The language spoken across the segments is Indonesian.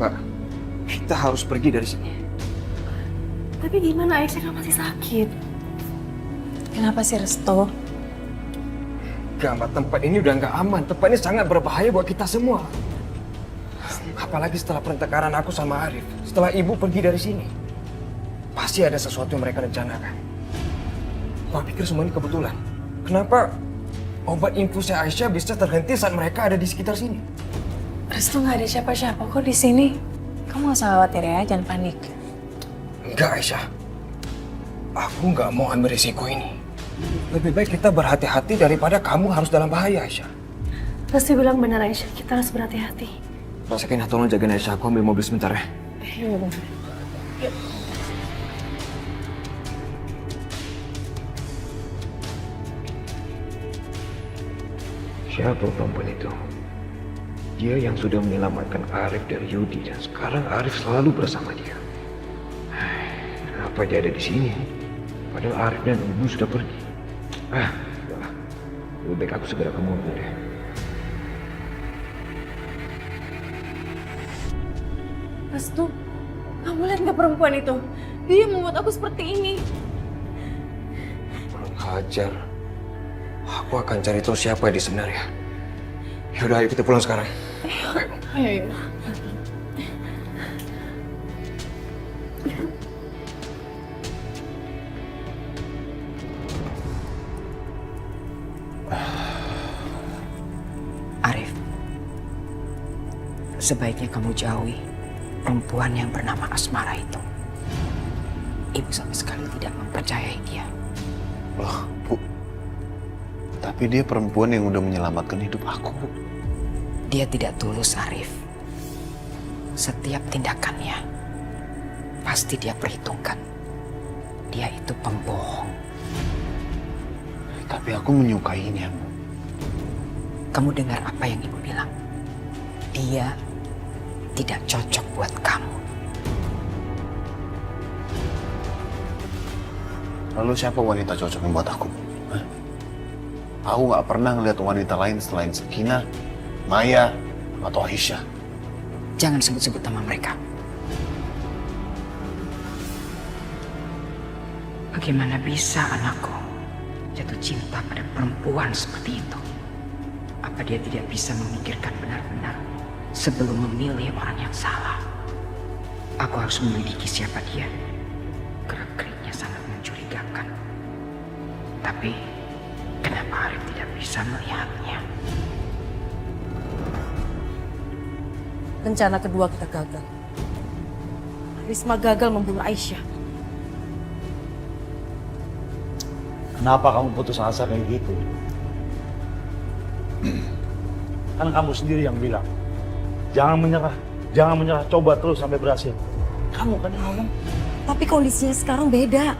Pak, kita harus pergi dari sini. Tapi gimana Aisyah kan masih sakit? Kenapa sih Resto? Gak, Mbak, tempat ini udah nggak aman. Tempat ini sangat berbahaya buat kita semua. Apalagi setelah pertengkaran aku sama Arif. Setelah ibu pergi dari sini. Pasti ada sesuatu yang mereka rencanakan. Wah, pikir semua ini kebetulan. Kenapa obat infusnya Aisyah bisa terhenti saat mereka ada di sekitar sini? Resto nggak ada siapa-siapa kok di sini. Kamu nggak usah khawatir ya, jangan panik. Enggak, Aisyah. Aku nggak mau ambil risiko ini. Lebih baik kita berhati-hati daripada kamu harus dalam bahaya, Aisyah. Pasti bilang benar Aisyah, kita harus berhati-hati. Sakinah, tolong jagain Aisyah. Aku ambil mobil sebentar ya. Iya benar. Siapa perempuan itu? Dia yang sudah menyelamatkan Arif dari Yudi dan sekarang Arif selalu bersama dia. Kenapa dia ada di sini? Padahal Arif dan Ibu sudah pergi. Udahlah. Lebih baik aku segera ke mobil deh. Resto, kamu lihat nggak perempuan itu? Dia membuat aku seperti ini. Kurang ajar. Aku akan cari tahu siapa dia sebenarnya. Yaudah, ayo kita pulang sekarang. Ayo. Arif, sebaiknya kamu jauhi perempuan yang bernama Asmara itu. Ibu sama sekali tidak mempercayai dia. Loh, Bu. Tapi dia perempuan yang udah menyelamatkan hidup aku, Bu. Dia tidak tulus, Arif. Setiap tindakannya pasti dia perhitungkan. Dia itu pembohong. Tapi aku menyukainya, Bu. Kamu dengar apa yang ibu bilang? Dia tidak cocok buat kamu. Lalu siapa wanita cocok yang buat aku? Hah? Aku nggak pernah ngeliat wanita lain selain Sakinah, Maya, atau Aisyah. Jangan sebut-sebut nama mereka. Bagaimana bisa anakku jatuh cinta pada perempuan seperti itu? Apa dia tidak bisa memikirkan benar-benar sebelum memilih orang yang salah? Aku harus menyelidiki siapa dia. Gerak-geriknya sangat mencurigakan. Tapi kenapa Arif tidak bisa melihatnya? Rencana kedua kita gagal. Risma gagal membunuh Aisyah. Kenapa kamu putus asa kayak gitu? Kan kamu sendiri yang bilang, jangan menyerah, coba terus sampai berhasil. Kamu kan yang ngomong. Tapi kondisinya sekarang beda.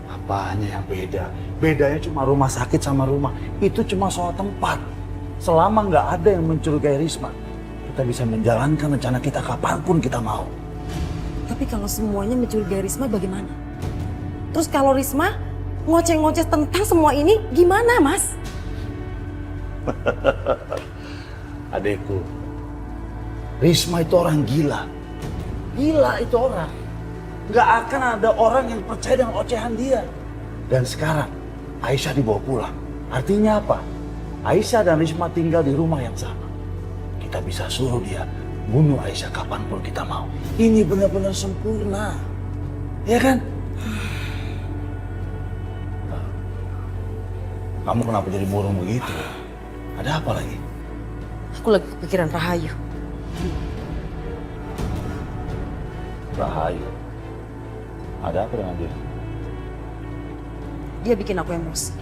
Apanya yang beda? Bedanya cuma rumah sakit sama rumah. Itu cuma soal tempat. Selama nggak ada yang mencurigai Risma, kita bisa menjalankan rencana kita kapanpun kita mau. Tapi kalau semuanya mencurigai Risma bagaimana? Terus kalau Risma ngoceh-ngoceh tentang semua ini gimana, Mas? Adekku, Risma itu orang gila. Gila itu orang. Nggak akan ada orang yang percaya dengan ocehan dia. Dan sekarang Aisyah dibawa pulang. Artinya apa? Aisyah dan Risma tinggal di rumah yang sama. Kita bisa suruh dia bunuh Aisyah kapanpun kita mau. Ini benar-benar sempurna. Ya kan? Kamu kenapa jadi murung begitu? Ada apa lagi? Aku lagi kepikiran Rahayu. Rahayu. Ada apa dengan dia? Dia bikin aku emosi.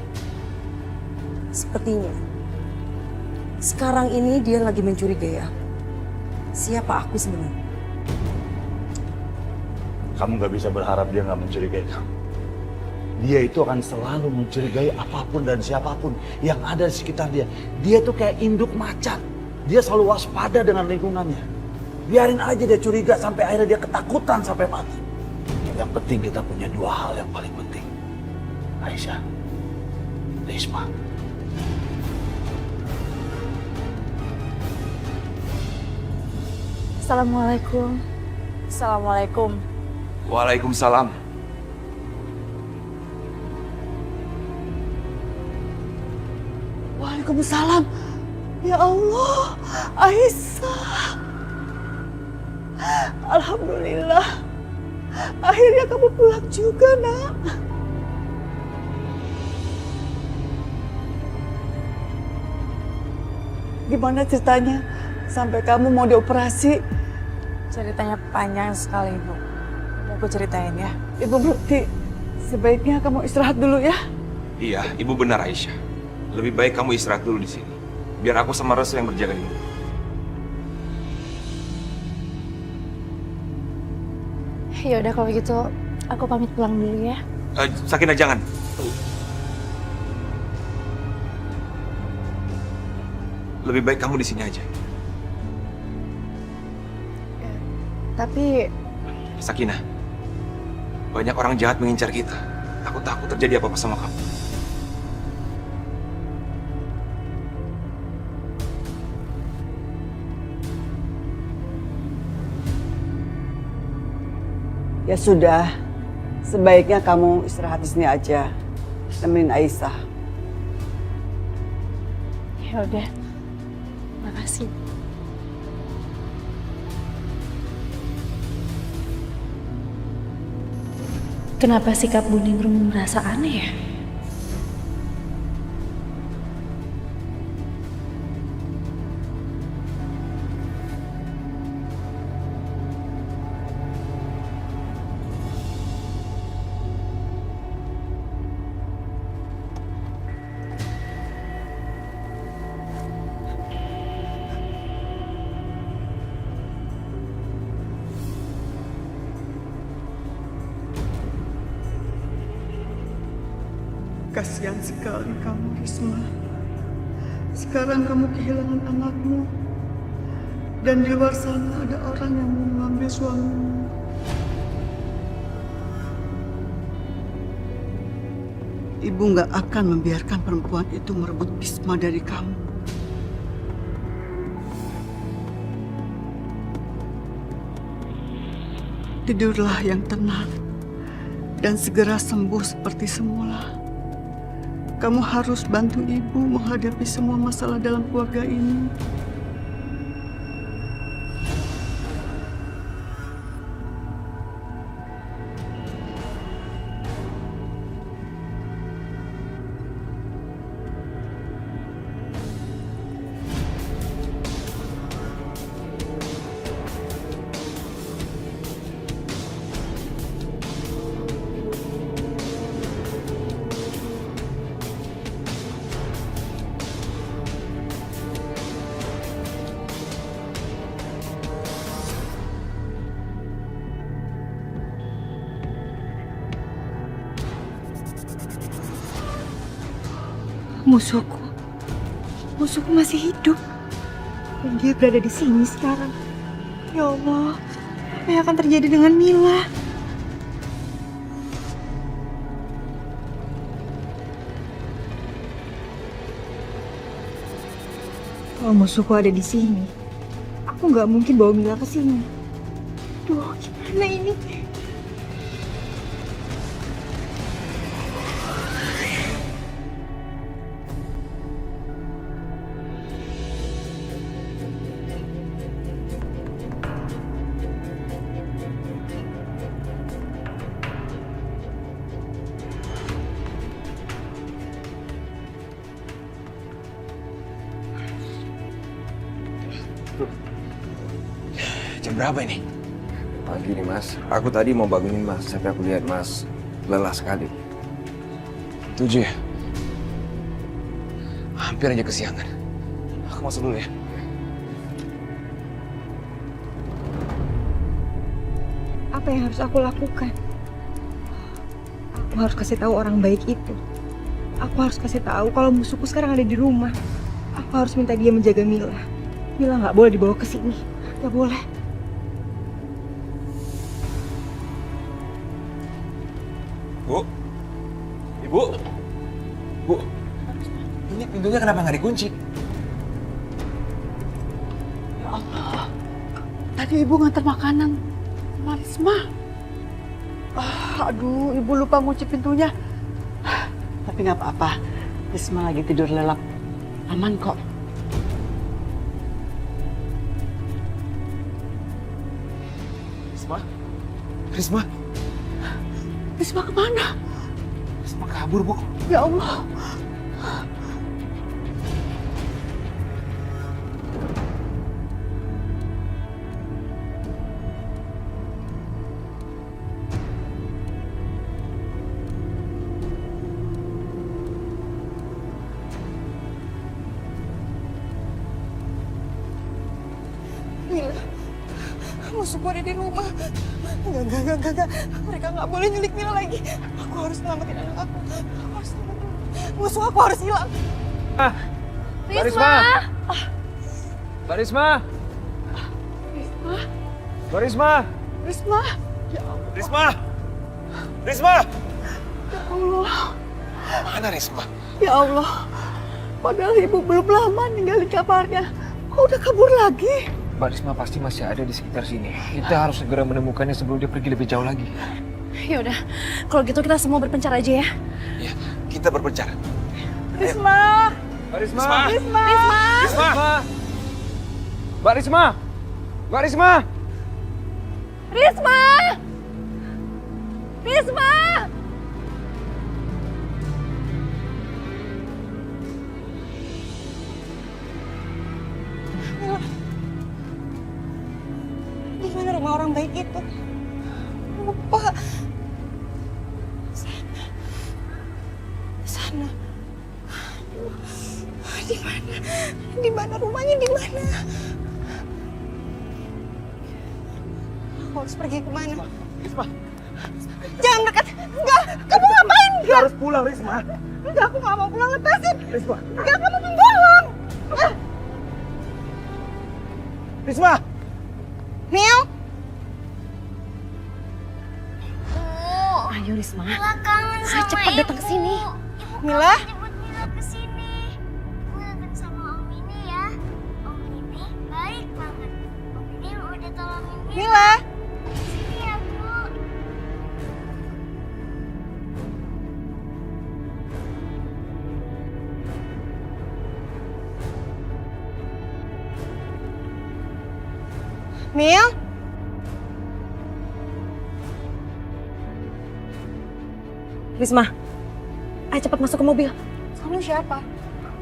Sepertinya sekarang ini dia lagi mencurigai aku. Siapa aku sebenarnya? Kamu gak bisa berharap dia gak mencurigai kamu. Dia itu akan selalu mencurigai apapun dan siapapun yang ada di sekitar dia. Dia tuh kayak induk macan. Dia selalu waspada dengan lingkungannya. Biarin aja dia curiga sampai akhirnya dia ketakutan sampai mati. Yang penting kita punya dua hal yang paling penting. Aisyah, Risma. Assalamualaikum. Assalamualaikum. Waalaikumsalam. Waalaikumsalam. Ya Allah, Aisyah. Alhamdulillah. Akhirnya kamu pulang juga, Nak. Gimana ceritanya? Sampai kamu mau dioperasi? Ceritanya panjang sekali, Ibu. Mau aku ceritain ya? Ibu Mukti, sebaiknya kamu istirahat dulu ya. Iya, Ibu benar Aisyah. Lebih baik kamu istirahat dulu di sini. Biar aku sama Restu yang berjaga Ibu. Ya udah kalau gitu, aku pamit pulang dulu ya. Sakinah jangan. Lebih baik kamu di sini aja. Tapi Sakinah, banyak orang jahat mengincar kita. Aku takut terjadi apa-apa sama kamu. Ya sudah, sebaiknya kamu istirahat di sini aja, temenin Aisyah. ya udah, makasih. Kenapa sikap Bu Ningrum merasa aneh ya? Kasihan sekali kamu, Risma. Sekarang kamu kehilangan anakmu. Dan di luar sana ada orang yang mau mengambil suamimu. Ibu nggak akan membiarkan perempuan itu merebut Bisma dari kamu. Tidurlah yang tenang dan segera sembuh seperti semula. Kamu harus bantu ibu menghadapi semua masalah dalam keluarga ini. Musuhku masih hidup. Dan dia berada di sini sekarang. Ya Allah, apa yang akan terjadi dengan Mila? Kalau musuhku ada di sini, aku nggak mungkin bawa Mila ke sini. Duh, gimana ini? Jam berapa ini? Pagi nih mas, aku tadi mau bangunin mas, tapi aku lihat mas lelah sekali. 7 ya? Hampir aja kesiangan. Aku masuk dulu ya. Apa yang harus aku lakukan? Aku harus kasih tahu orang baik itu. Aku harus kasih tahu kalau musuhku sekarang ada di rumah. Aku harus minta dia menjaga Mila. Mila nggak boleh dibawa ke sini. Nggak boleh. Bu? Ibu? Bu? Ini pintunya kenapa nggak dikunci? Tadi ibu ngantar makanan sama Risma. Aduh, ibu lupa kunci pintunya. Tapi nggak apa-apa, Risma lagi tidur lelap. Aman kok. Risma? Risma? Risma kemana? Risma kabur, Bu. Ya Allah. Musuhku ada di rumah. Enggak. Mereka nggak boleh nyulik Mila lagi. Aku harus selamatin anak aku. Aku harus selamatin. Musuh aku harus hilang. Mbak Risma! Mbak Risma! Mbak Risma! Risma. Risma! Risma! Ya Allah. Mana Risma? Ya Allah. Padahal ibu belum lama ninggalin kamarnya. Kok udah kabur lagi? Mbak Risma pasti masih ada di sekitar sini. Kita harus segera menemukannya sebelum dia pergi lebih jauh lagi. Ya udah, kalau gitu kita semua berpencar aja ya. Iya, kita berpencar. Risma. Mbak Risma! Risma. Risma! Mbak Risma! Mbak Risma! Risma! Risma! Di mana rumah orang baik itu? Lupa. Sana. Di mana? Di mana rumahnya? Di mana? Aku harus pergi kemana? Risma! Jangan dekat. Enggak. Kamu ngapain? Kita harus pulang, Risma. Enggak, aku nggak mau pulang. Lepasin. Risma! Enggak, kamu pembohong. Risma! Mil. Ayo Risma, Mila kangen saya sama cepat datang ke sini. Mila. Jemput Mila ke sini. Ibu datang sama Om ini ya. Om ini baik banget. Om ini udah tolongin Mila. Mila. Sini ya, Bu. Mil. Risma, ayo cepat masuk ke mobil. Kamu siapa?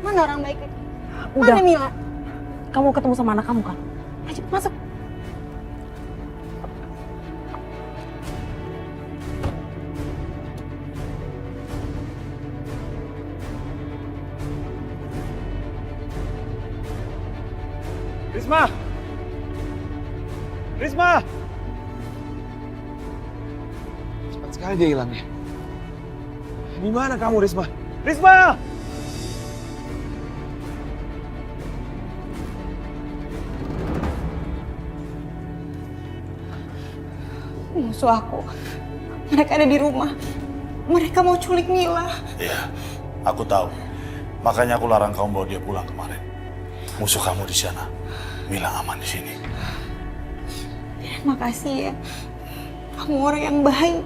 Mana orang baik itu? Udah, Mana Mila? kamu ketemu sama anak kamu kan? Ayo cepat masuk. Risma! Risma! Cepat sekali dia hilangnya. Di mana kamu, Risma? Risma! Musuh aku. Mereka ada di rumah. Mereka mau culik Mila. Iya, aku tahu. Makanya aku larang kamu bawa dia pulang kemarin. Musuh kamu di sana. Mila aman di sini. Makasih ya. Kamu orang yang baik.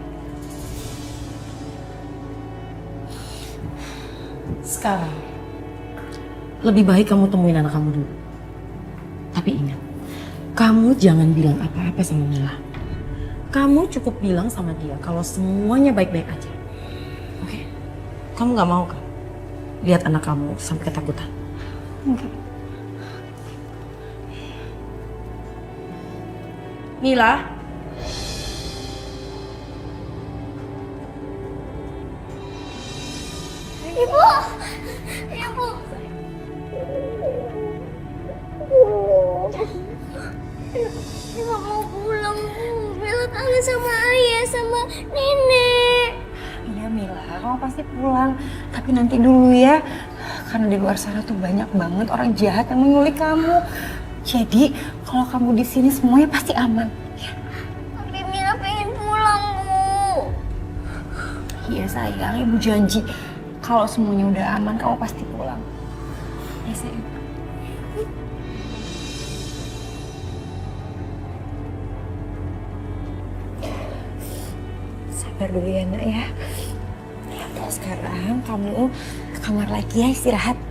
Sekarang, lebih baik kamu temuin anak kamu dulu. Tapi ingat, kamu jangan bilang apa-apa sama Mila. Kamu cukup bilang sama dia kalau semuanya baik-baik aja. Oke? Kamu gak mau kan lihat anak kamu sampai ketakutan? Enggak. Mila? Ibu! Ibu! Mila mau pulang, Bu. Mila kangen sama ayah, sama nenek. Iya Mila, kamu pasti pulang. Tapi nanti dulu ya. Karena di luar sana tuh banyak banget orang jahat yang menculik kamu. Jadi kalau kamu di sini semuanya pasti aman. Tapi Mila pengen pulang, Bu. Iya sayang, ibu janji. Kalau semuanya udah aman, kamu pasti pulang. Ya sayang. sabar dulu ya nak ya. Terus sekarang kamu ke kamar lagi ya istirahat.